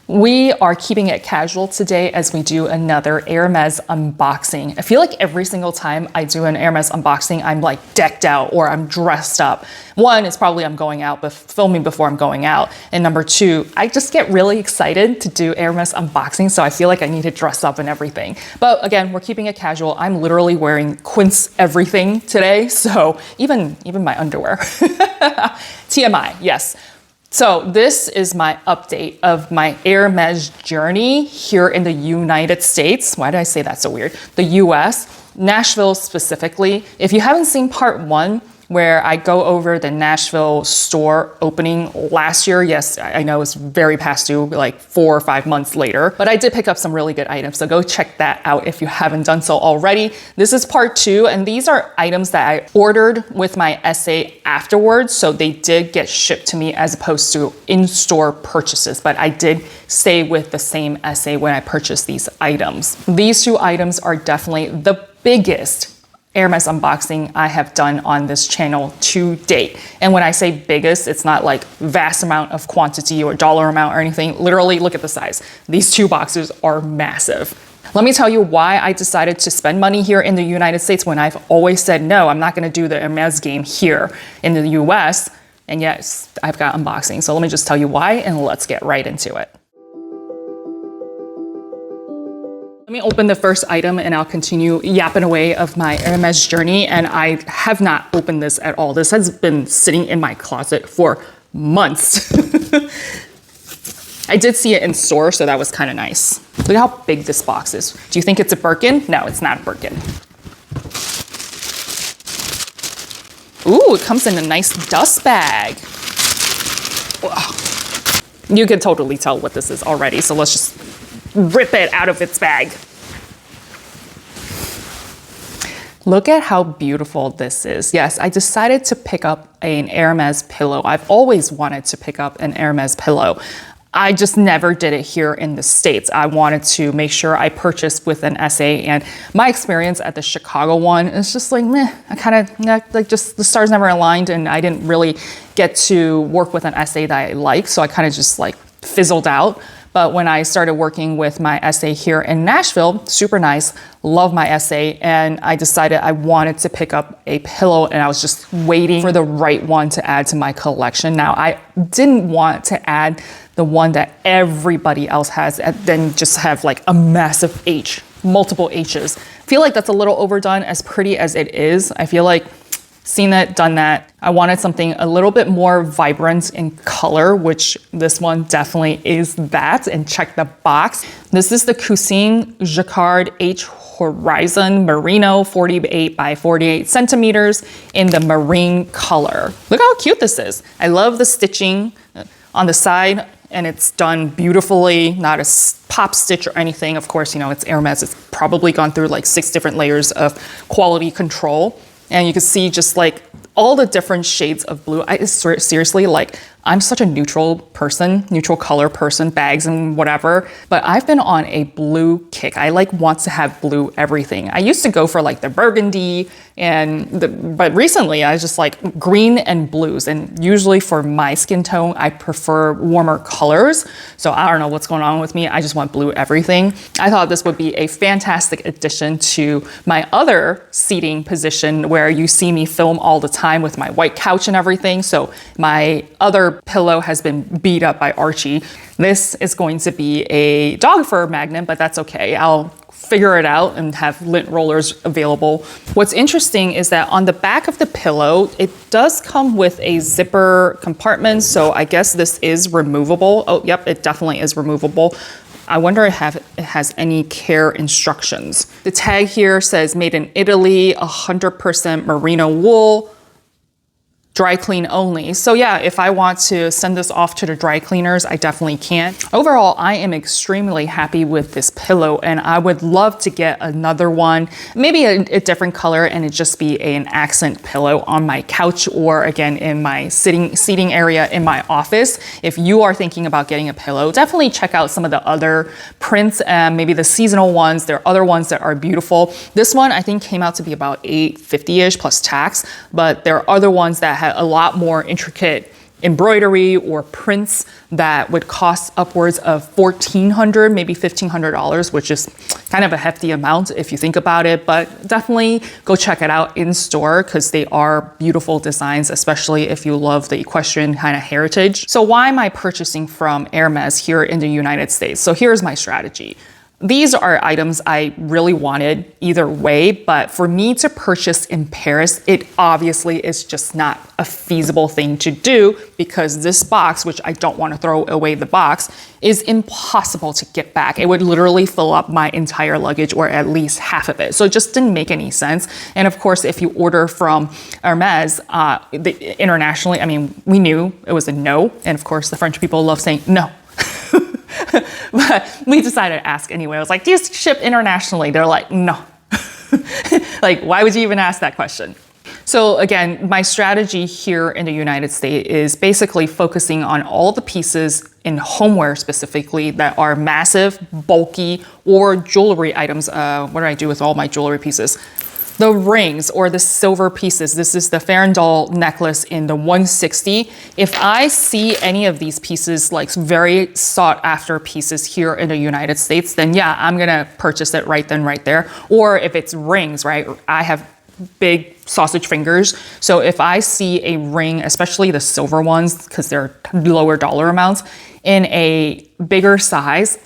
We are keeping it casual today as we do another Hermes unboxing. I feel like every single time I do an Hermes unboxing, I'm like decked out or I'm dressed up. One, it's probably I'm going out, but filming before I'm going out. And number two, I just get really excited to do Hermes unboxing, so I feel like I need to dress up and everything. But again, we're keeping it casual. I'm literally wearing Quince everything today, so even my underwear. TMI, yes. So this is my update of my Hermes journey here in the United States. Why did I say that so weird? The US, Nashville specifically. If you haven't seen part one, where I go over the Nashville store opening last year. Yes, I know it's very past due, like 4 or 5 months later, but I did pick up some really good items. So go check that out if you haven't done so already. This is part two, and these are items that I ordered with my SA afterwards. So they did get shipped to me as opposed to in-store purchases, but I did stay with the same SA when I purchased these items. These two items are definitely the biggest Hermes unboxing I have done on this channel to date. And when I say biggest, it's not like vast amount of quantity or dollar amount or anything. Literally, look at the size. These two boxes are massive. Let me tell you why I decided to spend money here in the United States when I've always said, no, I'm not gonna do the Hermes game here in the US. And yes, I've got unboxing. So let me just tell you why, and let's get right into it. Let me open the first item and I'll continue yapping away of my Hermes journey. And I have not opened this at all. This has been sitting in my closet for months. I did see it in store, so that was kind of nice. Look how big this box is. Do you think it's a Birkin? No, it's not a Birkin. Ooh, it comes in a nice dust bag. Wow. You can totally tell what this is already, so let's just rip it out of its bag. Look at how beautiful this is. Yes, I decided to pick up an Hermes pillow. I've always wanted to pick up an Hermes pillow. I just never did it here in the States. I wanted to make sure I purchased with an SA, and my experience at the Chicago one is just like, meh, I kind of, like just the stars never aligned and I didn't really get to work with an SA that I like. So I kind of just like fizzled out. But when I started working with my SA here in Nashville, super nice, love my SA, and I decided I wanted to pick up a pillow and I was just waiting for the right one to add to my collection. Now, I didn't want to add the one that everybody else has and then just have like a massive H, multiple H's. I feel like that's a little overdone, as pretty as it is. I feel like seen it, done that. I wanted something a little bit more vibrant in color, which this one definitely is that, and check the box. This is the Cousin Jacquard H Horizon Merino 48 by 48 centimeters in the marine color. Look how cute this is. I love the stitching on the side, and it's done beautifully, not a pop stitch or anything. Of course, you know, it's Hermes. It's probably gone through like 6 different layers of quality control. And you can see just like all the different shades of blue. Seriously, like I'm such a neutral person, neutral color person, bags and whatever, but I've been on a blue kick. I like want to have blue everything. I used to go for like the burgundy but recently I was just like green and blues. And usually for my skin tone, I prefer warmer colors. So I don't know what's going on with me. I just want blue everything. I thought this would be a fantastic addition to my other seating position where you see me film all the time with my white couch and everything. So my other pillow has been beat up by Archie. This is going to be a dog fur magnet, but that's okay. I'll figure it out and have lint rollers available. What's interesting is that on the back of the pillow, it does come with a zipper compartment. So I guess this is removable. Oh, yep, it definitely is removable. I wonder if it has any care instructions. The tag here says made in Italy, 100% merino wool, dry clean only. So yeah, if I want to send this off to the dry cleaners, I definitely can. Overall, I am extremely happy with this pillow and I would love to get another one, maybe a different color, and it just be an accent pillow on my couch or again in my seating area in my office. If you are thinking about getting a pillow, definitely check out some of the other prints and maybe the seasonal ones. There are other ones that are beautiful. This one I think came out to be about $850-ish plus tax, but there are other ones that had a lot more intricate embroidery or prints that would cost upwards of $1,400, maybe $1,500, which is kind of a hefty amount if you think about it, but definitely go check it out in store because they are beautiful designs, especially if you love the equestrian kind of heritage. So why am I purchasing from Hermes here in the United States? So here's my strategy. These are items I really wanted either way, but for me to purchase in Paris, it obviously is just not a feasible thing to do because this box, which I don't want to throw away the box, is impossible to get back. It would literally fill up my entire luggage or at least half of it. So it just didn't make any sense. And of course, if you order from Hermes, internationally, I mean, we knew it was a no. And of course, the French people love saying no. But we decided to ask anyway. I was like, do you ship internationally? They're like, no. Like, why would you even ask that question? So again, my strategy here in the United States is basically focusing on all the pieces in homeware specifically that are massive, bulky, or jewelry items. What do I do with all my jewelry pieces? The rings or the silver pieces. This is the Farandole necklace in the 160. If I see any of these pieces, like very sought after pieces here in the United States, then yeah, I'm gonna purchase it right then, right there. Or if it's rings, right? I have big sausage fingers. So if I see a ring, especially the silver ones, because they're lower dollar amounts, in a bigger size,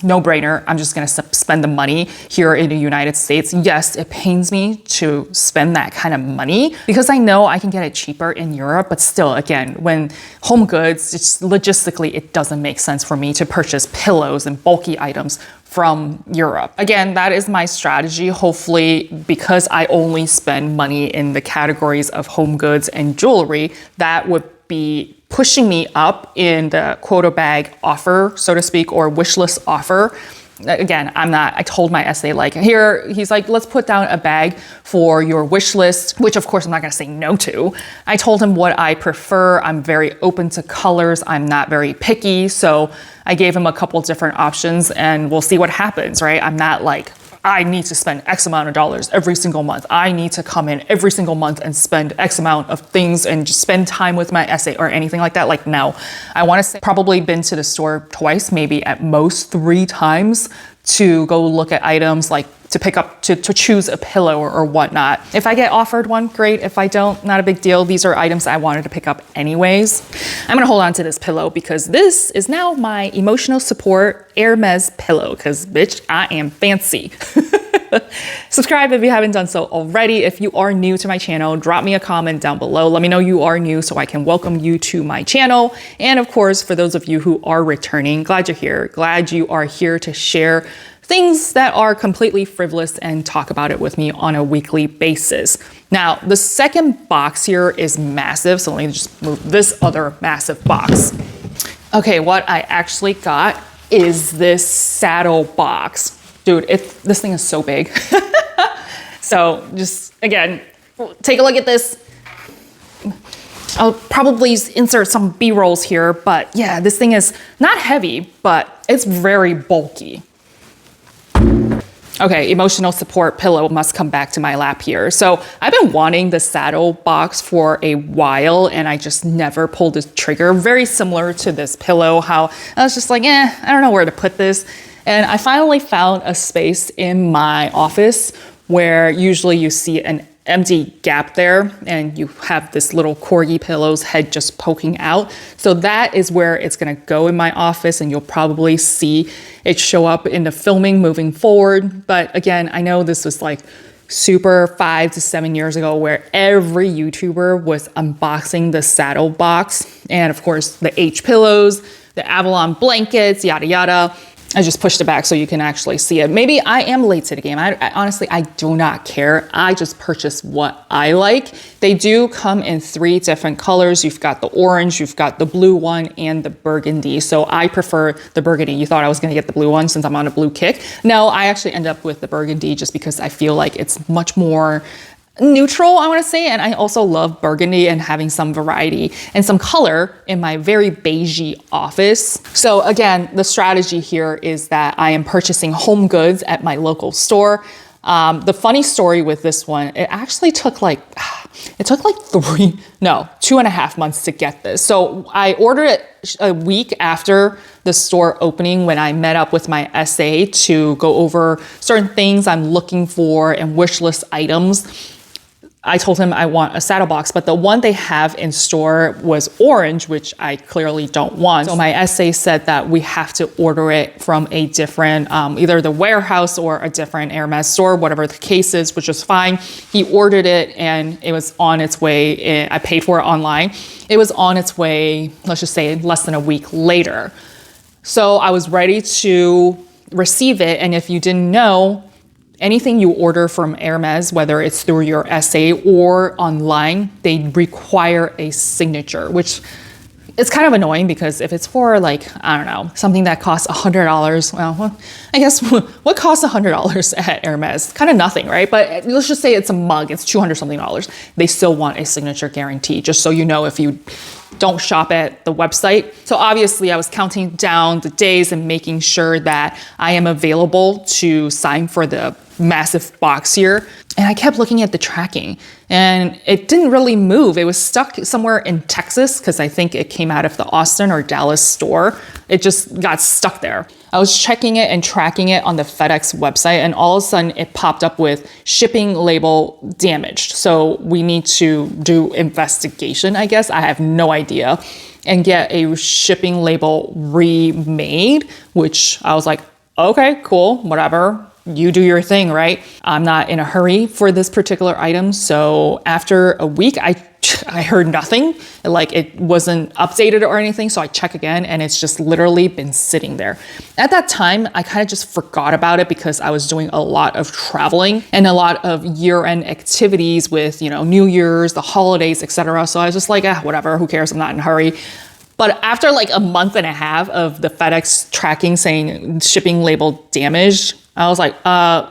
no brainer. I'm just going to spend the money here in the United States. Yes, it pains me to spend that kind of money because I know I can get it cheaper in Europe, but still, again, when home goods, it's logistically, it doesn't make sense for me to purchase pillows and bulky items from Europe. Again, that is my strategy. Hopefully, because I only spend money in the categories of home goods and jewelry, that would be pushing me up in the quota bag offer, so to speak, or wish list offer. Again, I told my essay, like, here, he's like, let's put down a bag for your wish list, which of course I'm not gonna say no to. I told him what I prefer. I'm very open to colors. I'm not very picky. So I gave him a couple different options and we'll see what happens, right? I'm not like, I need to spend X amount of dollars every single month. I need to come in every single month and spend X amount of things and just spend time with my essay or anything like that. Like, no, I want to say probably been to the store twice, maybe at most 3 times to go look at items, like to pick up, to choose a pillow or whatnot. If I get offered one, great. If I don't, not a big deal. These are items I wanted to pick up anyways. I'm gonna hold on to this pillow because this is now my emotional support Hermes pillow because bitch, I am fancy. Subscribe if you haven't done so already. If you are new to my channel, drop me a comment down below. Let me know you are new so I can welcome you to my channel. And of course, for those of you who are returning, glad you're here. Glad you are here to share things that are completely frivolous and talk about it with me on a weekly basis. Now, the second box here is massive. So let me just move this other massive box. Okay, what I actually got is this saddle box. Dude, this thing is so big. So just, again, take a look at this. I'll probably insert some B-rolls here, but yeah, this thing is not heavy, but it's very bulky. Okay, emotional support pillow must come back to my lap here. So I've been wanting the saddle box for a while and I just never pulled the trigger. Very similar to this pillow, how I was just like, I don't know where to put this. And I finally found a space in my office where usually you see an empty gap there and you have this little corgi pillow's head just poking out. So that is where it's gonna go in my office and you'll probably see it show up in the filming moving forward. But again, I know this was like super 5 to 7 years ago where every YouTuber was unboxing the saddle box. And of course the H pillows, the Avalon blankets, yada, yada. I just pushed it back so you can actually see it. Maybe I am late to the game. I honestly, I do not care. I just purchase what I like. They do come in 3 different colors. You've got the orange, you've got the blue one, and the burgundy. So I prefer the burgundy. You thought I was gonna get the blue one since I'm on a blue kick. No, I actually end up with the burgundy just because I feel like it's much more neutral, I want to say, and I also love burgundy and having some variety and some color in my very beigey office. So again, the strategy here is that I am purchasing home goods at my local store. The funny story with this one, it actually took like It took like 2.5 months to get this. So I ordered it a week after the store opening when I met up with my SA to go over certain things I'm looking for and wish list items. I told him I want a saddle box, but the one they have in store was orange, which I clearly don't want. So my SA said that we have to order it from a different, either the warehouse or a different Hermes store, whatever the case is, which was fine. He ordered it and it was on its way. I paid for it online. It was on its way, let's just say less than a week later. So I was ready to receive it. And if you didn't know, anything you order from Hermes, whether it's through your SA or online, they require a signature, which is kind of annoying because if it's for like, I don't know, something that costs $100, well, I guess what costs $100 at Hermes? Kind of nothing, right? But let's just say it's a mug, it's $200 something. They still want a signature guarantee, just so you know if you don't shop at the website. So obviously I was counting down the days and making sure that I am available to sign for the massive box here. And I kept looking at the tracking and it didn't really move. It was stuck somewhere in Texas because I think it came out of the Austin or Dallas store. It just got stuck there. I was checking it and tracking it on the FedEx website and all of a sudden it popped up with shipping label damaged. So we need to do investigation, I guess. I have no idea. And get a shipping label remade, which I was like, okay, cool, whatever. You do your thing, right? I'm not in a hurry for this particular item. So after a week, I heard nothing, like it wasn't updated or anything. So I check again and it's just literally been sitting there. At that time, I kind of just forgot about it because I was doing a lot of traveling and a lot of year-end activities with, New Year's, the holidays, etc. So I was just like, whatever, who cares? I'm not in a hurry. But after like a month and a half of the FedEx tracking saying shipping label damaged, I was like,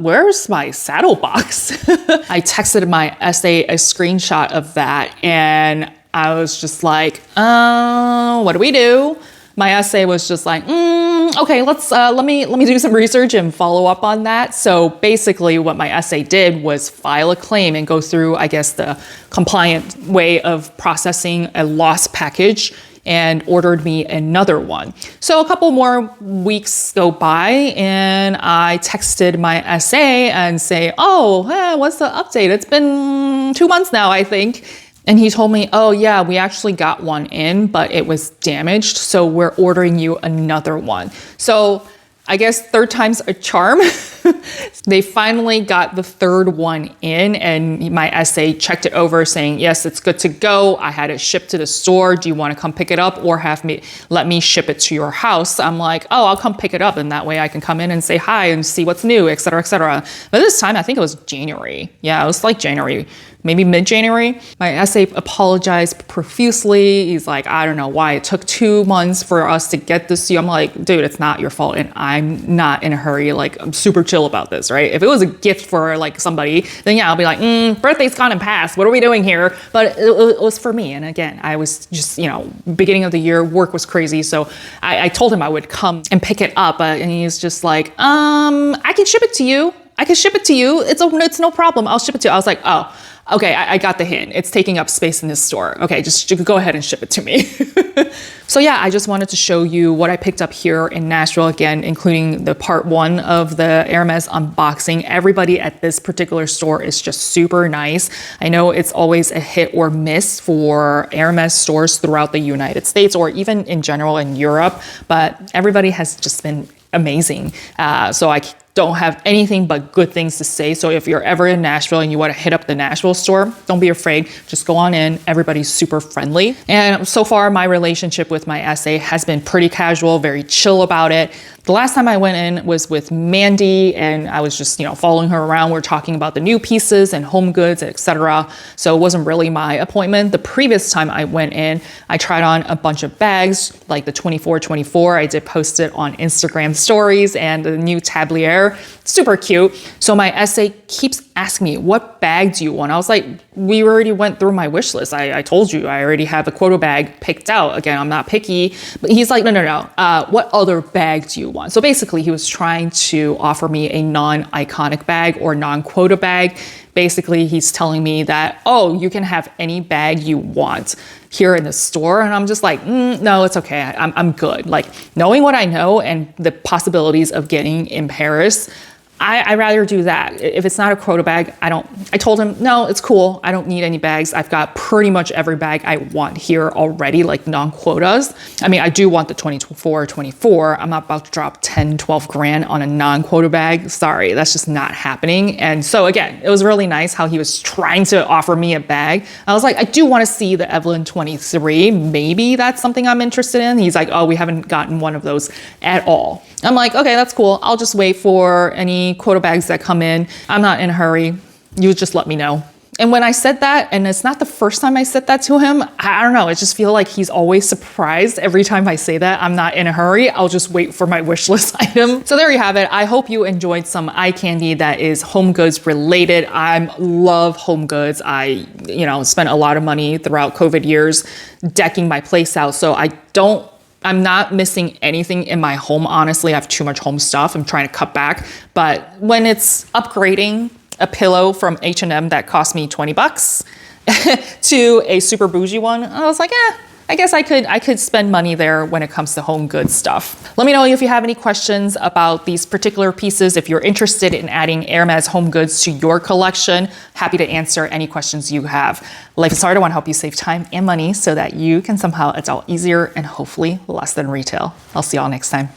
where's my saddle box? I texted my SA a screenshot of that and I was just like, what do we do? My SA was just like, okay, let me do some research and follow up on that. So basically what my SA did was file a claim and go through, I guess, the compliant way of processing a lost package and ordered me another one. So a couple more weeks go by and I texted my SA and say, what's the update? It's been 2 months now, I think. And he told me, oh yeah, we actually got one in, but it was damaged. So we're ordering you another one. So I guess third time's a charm. They finally got the third one in and my SA checked it over saying, yes, it's good to go. I had it shipped to the store. Do you want to come pick it up or let me ship it to your house? I'm like, I'll come pick it up and that way I can come in and say hi and see what's new, et cetera, et cetera. But this time I think it was January. Yeah, it was like January, maybe mid-January. My SA apologized profusely. He's like, I don't know why it took 2 months for us to get this to you. I'm like, dude, it's not your fault and I'm not in a hurry. Like, I'm super chill about this, right? If it was a gift for like somebody, then yeah, I'll be like, birthday's gone and passed. What are we doing here? But it was for me. And again, I was just, beginning of the year, work was crazy. So I told him I would come and pick it up. And he's just like, I can ship it to you. It's no problem. I'll ship it to you. I was like, oh, okay, I got the hint. It's taking up space in this store. Okay, just go ahead and ship it to me. So yeah, I just wanted to show you what I picked up here in Nashville, again, including the part 1 of the Hermes unboxing. Everybody at this particular store is just super nice. I know it's always a hit or miss for Hermes stores throughout the United States or even in general in Europe, but everybody has just been amazing. So I don't have anything but good things to say. So if you're ever in Nashville and you want to hit up the Nashville store, don't be afraid. Just go on in. Everybody's super friendly. And so far, my relationship with my SA has been pretty casual, very chill about it. The last time I went in was with Mandy and I was just, following her around. We're talking about the new pieces and home goods, etc. So it wasn't really my appointment. The previous time I went in, I tried on a bunch of bags, like the 2424. I did post it on Instagram stories and the new tablier. there. Super cute. So my essay keeps asking me, what bag do you want? I was like, we already went through my wish list. I told you, I already have a quota bag picked out. Again, I'm not picky, but he's like, no. What other bag do you want? So basically he was trying to offer me a non-iconic bag or non-quota bag. Basically, he's telling me that, oh, you can have any bag you want here in the store. And I'm just like, no, it's okay. I'm good. Like, knowing what I know and the possibilities of getting in Paris, I'd rather do that. If it's not a quota bag, I told him, no, it's cool. I don't need any bags. I've got pretty much every bag I want here already, like non-quotas. I mean, I do want the 24. I'm not about to drop 10, 12 grand on a non-quota bag. Sorry, that's just not happening. And so again, it was really nice how he was trying to offer me a bag. I was like, I do want to see the Evelyn 23. Maybe that's something I'm interested in. He's like, oh, we haven't gotten one of those at all. I'm like, okay, that's cool. I'll just wait for any quota bags that come in. I'm not in a hurry. You just let me know. And when I said that, and it's not the first time I said that to him, I don't know, I just feel like he's always surprised every time I say that. I'm not in a hurry. I'll just wait for my wish list item. So there you have it. I hope you enjoyed some eye candy that is home goods related. I love home goods. I, spent a lot of money throughout COVID years decking my place out. So I'm not missing anything in my home. Honestly, I have too much home stuff. I'm trying to cut back. But when it's upgrading a pillow from H&M that cost me 20 bucks to a super bougie one, I was like, I guess I could spend money there when it comes to home goods stuff. Let me know if you have any questions about these particular pieces. If you're interested in adding Hermes home goods to your collection, happy to answer any questions you have. Life is Hard. I want to help you save time and money so that you can somehow adult easier and hopefully less than retail. I'll see y'all next time.